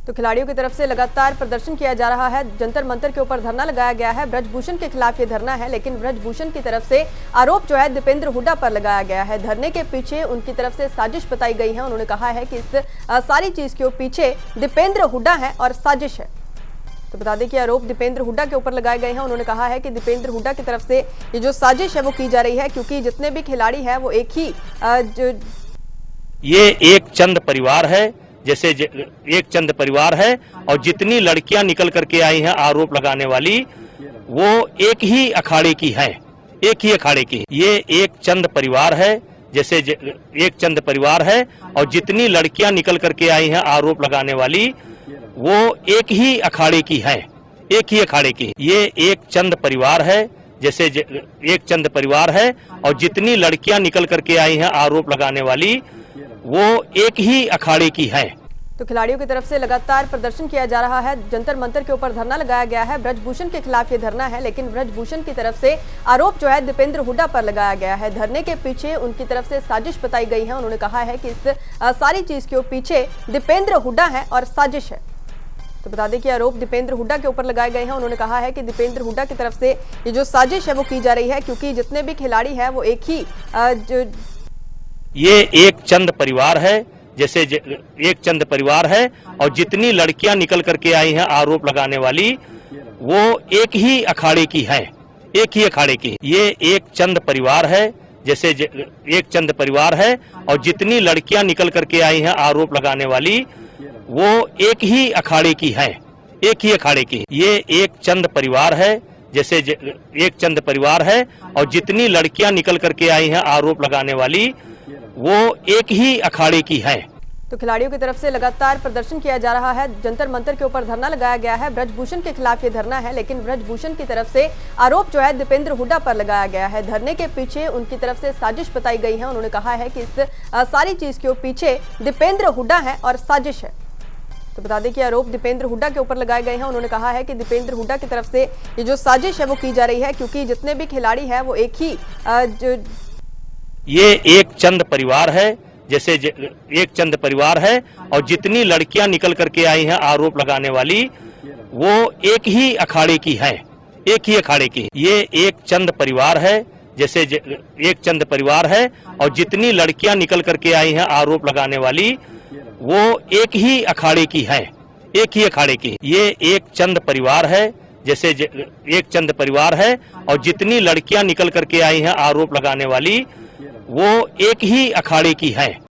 तो खिलाड़ियों की तरफ से लगातार प्रदर्शन किया जा रहा है। जंतर मंतर के ऊपर धरना लगाया गया है। ब्रजभूषण के खिलाफ ये धरना है, लेकिन ब्रजभूषण की तरफ से आरोप जो है दीपेंद्र हुड्डा पर लगाया गया है। धरने के पीछे उनकी तरफ से साजिश बताई गई है। उन्होंने कहा है कि इस सारी चीज के पीछे दीपेंद्र हुड्डा है और साजिश है। तो बता दें कि आरोप दीपेंद्र हुड्डा के ऊपर लगाए गए हैं। उन्होंने कहा है कि दीपेंद्र हुड्डा की तरफ से ये जो साजिश है वो की जा रही है, क्योंकि जितने भी खिलाड़ी हैं वो एक ही ये एक चंद परिवार है, जैसे एक चंद परिवार है और जितनी लड़कियां निकल करके आई हैं आरोप लगाने वाली, वो एक ही अखाड़े की है, एक ही अखाड़े की। ये एक चंद परिवार है, जैसे एक चंद परिवार है और जितनी लड़कियां निकल करके आई हैं आरोप लगाने वाली, वो एक ही अखाड़े की है, एक ही अखाड़े की। ये एक चंद परिवार है, जैसे एक चंद परिवार है और जितनी लड़कियां निकल करके आई हैं आरोप लगाने वाली, वो एक ही अखाड़े की है। तो खिलाड़ियों की तरफ से लगातार प्रदर्शन किया जा रहा है। जंतर मंतर के ऊपर धरना लगाया गया है। ब्रजभूषण के खिलाफ ये धरना है, लेकिन ब्रजभूषण की तरफ से आरोप जो है दीपेंद्र हुड्डा पर लगाया गया है। धरने के पीछे उनकी तरफ से साजिश बताई गई है। उन्होंने कहा है कि इस सारी चीज के पीछे दीपेंद्र हुड्डा है और साजिश है। तो बता दें कि आरोप दीपेंद्र हुड्डा के ऊपर लगाए गए हैं। उन्होंने कहा है कि दीपेंद्र हुड्डा की तरफ से ये जो साजिश है वो की जा रही है, क्योंकि जितने भी खिलाड़ी हैं वो एक ही ये एक चंद परिवार है, जैसे एक चंद परिवार है और जितनी लड़कियां निकल करके आई हैं आरोप लगाने वाली, वो एक ही अखाड़े की है, एक ही अखाड़े की। ये एक चंद परिवार है, जैसे एक चंद परिवार है और जितनी लड़कियां निकल करके आई हैं आरोप लगाने वाली, वो एक ही अखाड़े की है, एक ही अखाड़े की। ये एक चंद परिवार है, जैसे एक चंद परिवार है और जितनी लड़कियां निकल करके आई हैं आरोप लगाने वाली, वो एक ही अखाड़े की है। तो खिलाड़ियों की तरफ से लगातार प्रदर्शन किया जा रहा है। जंतर मंतर के ऊपर धरना लगाया गया है। ब्रजभूषण के खिलाफ ये धरना है, लेकिन ब्रजभूषण की तरफ से आरोप जो है दीपेंद्र हुड्डा पर लगाया गया है। धरने के पीछे उनकी तरफ से साजिश बताई गई है। उन्होंने कहा है कि इस सारी चीज के पीछे दीपेंद्र हुड्डा है और साजिश है। तो बता दें कि आरोप दीपेंद्र हुड्डा के ऊपर लगाए गए हैं। उन्होंने कहा है कि दीपेंद्र हुड्डा की तरफ से ये जो साजिश है वो की जा रही है, क्योंकि जितने भी खिलाड़ी हैं वो एक ही ये एक चंद परिवार है, जैसे एक चंद परिवार है और जितनी लड़कियां निकल करके आई हैं आरोप लगाने वाली, वो एक ही अखाड़े की है, एक ही अखाड़े की। ये एक चंद परिवार है, जैसे एक चंद परिवार है और जितनी लड़कियां निकल करके आई हैं आरोप लगाने वाली, वो एक ही अखाड़े की है, एक ही अखाड़े की। ये एक चंद परिवार है, जैसे एक चंद परिवार है और जितनी लड़कियां निकल करके आई हैं आरोप लगाने वाली, वो एक ही अखाड़े की है।